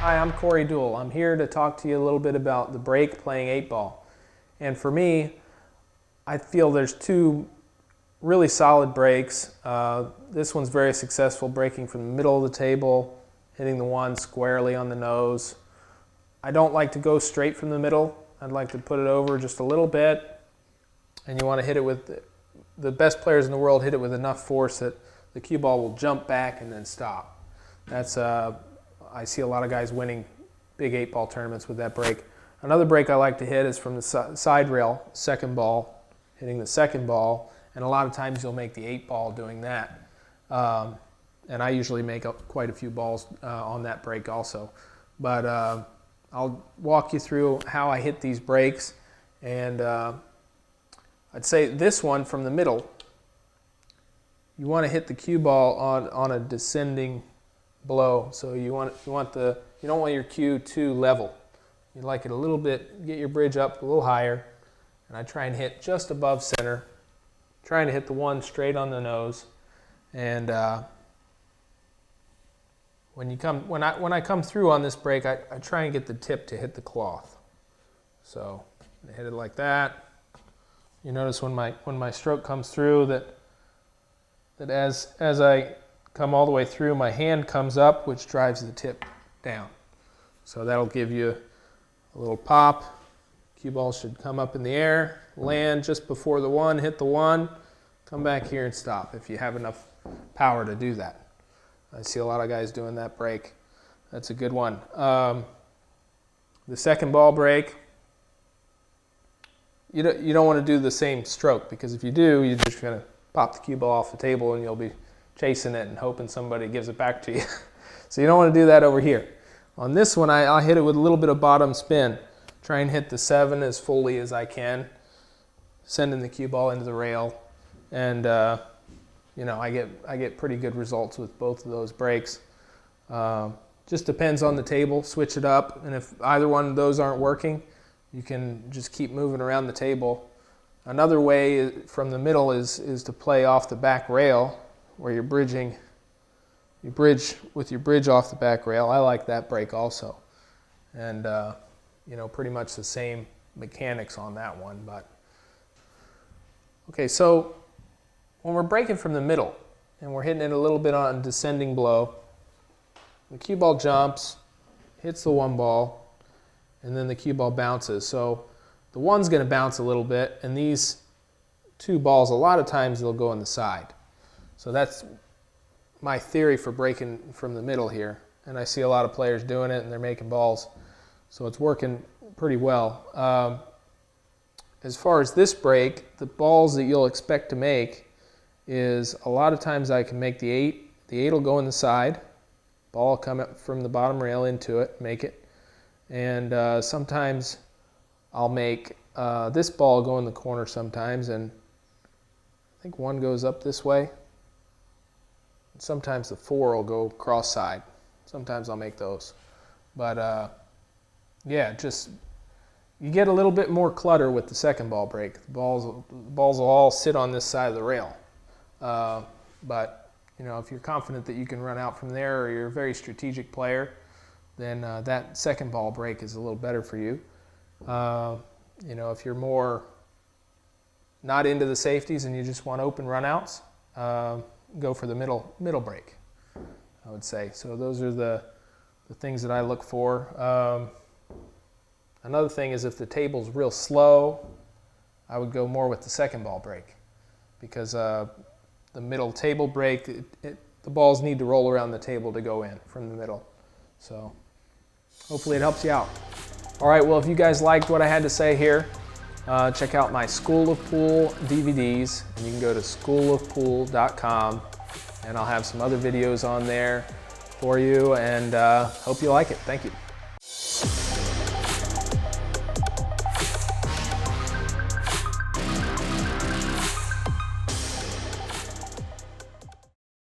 Hi, I'm Corey Deuel. I'm here to talk to you a little bit about the break playing 8-ball. And for me, I feel there's two really solid breaks. This one's very successful, breaking from the middle of the table, hitting the one squarely on the nose. I don't like to go straight from the middle. I'd like to put it over just a little bit. And you want to hit it with, the best players in the world hit it with enough force that the cue ball will jump back and then stop. That's I see a lot of guys winning big 8-ball tournaments with that break. Another break I like to hit is from the side rail, second ball, hitting the second ball, and a lot of times you'll make the 8-ball doing that. And I usually make quite a few balls on that break also. But I'll walk you through how I hit these breaks, and I'd say this one from the middle, you want to hit the cue ball on a descending blow. So you don't want your cue too level. You'd like it a little bit, get your bridge up a little higher, and I try and hit just above center, trying to hit the one straight on the nose. And when I come through on this break, I try and get the tip to hit the cloth. So I hit it like that. You notice when my stroke comes through that as I come all the way through, my hand comes up, which drives the tip down. So that'll give you a little pop. Cue ball should come up in the air, land just before the one, hit the one, come back here and stop if you have enough power to do that. I see a lot of guys doing that break. That's a good one. The second ball break, you don't want to do the same stroke, because if you do, you're just going to pop the cue ball off the table and you'll be chasing it and hoping somebody gives it back to you. So you don't want to do that over here. On this one, I'll hit it with a little bit of bottom spin. Try and hit the 7 as fully as I can, sending the cue ball into the rail. And I get pretty good results with both of those breaks. Just depends on the table. Switch it up, and if either one of those aren't working, you can just keep moving around the table. Another way from the middle is to play off the back rail, where you're bridging. You bridge with your bridge off the back rail. I like that break also, and pretty much the same mechanics on that one. But okay, so when we're breaking from the middle and we're hitting it a little bit on descending blow, the cue ball jumps, hits the one ball, and then the cue ball bounces. So the one's going to bounce a little bit, and these two balls, a lot of times they'll go on the side. So that's my theory for breaking from the middle here. And I see a lot of players doing it, and they're making balls. So it's working pretty well. As far as this break, the balls that you'll expect to make is a lot of times I can make the 8. The 8 will go in the side. Ball will come up from the bottom rail into it, make it. And sometimes I'll make this ball go in the corner sometimes, and I think one goes up this way. Sometimes the 4 will go cross-side. Sometimes I'll make those. But yeah, just you get a little bit more clutter with the second ball break. The balls will all sit on this side of the rail. But if you're confident that you can run out from there, or you're a very strategic player, then that second ball break is a little better for you. If you're more not into the safeties and you just want open runouts, go for the middle break, I would say. So those are the things that I look for. Another thing is if the table's real slow, I would go more with the second ball break, because the middle table break, the balls need to roll around the table to go in from the middle. So hopefully it helps you out. All right, well, if you guys liked what I had to say here, check out my School of Pool DVDs, and you can go to schoolofpool.com, and I'll have some other videos on there for you, and hope you like it. Thank you.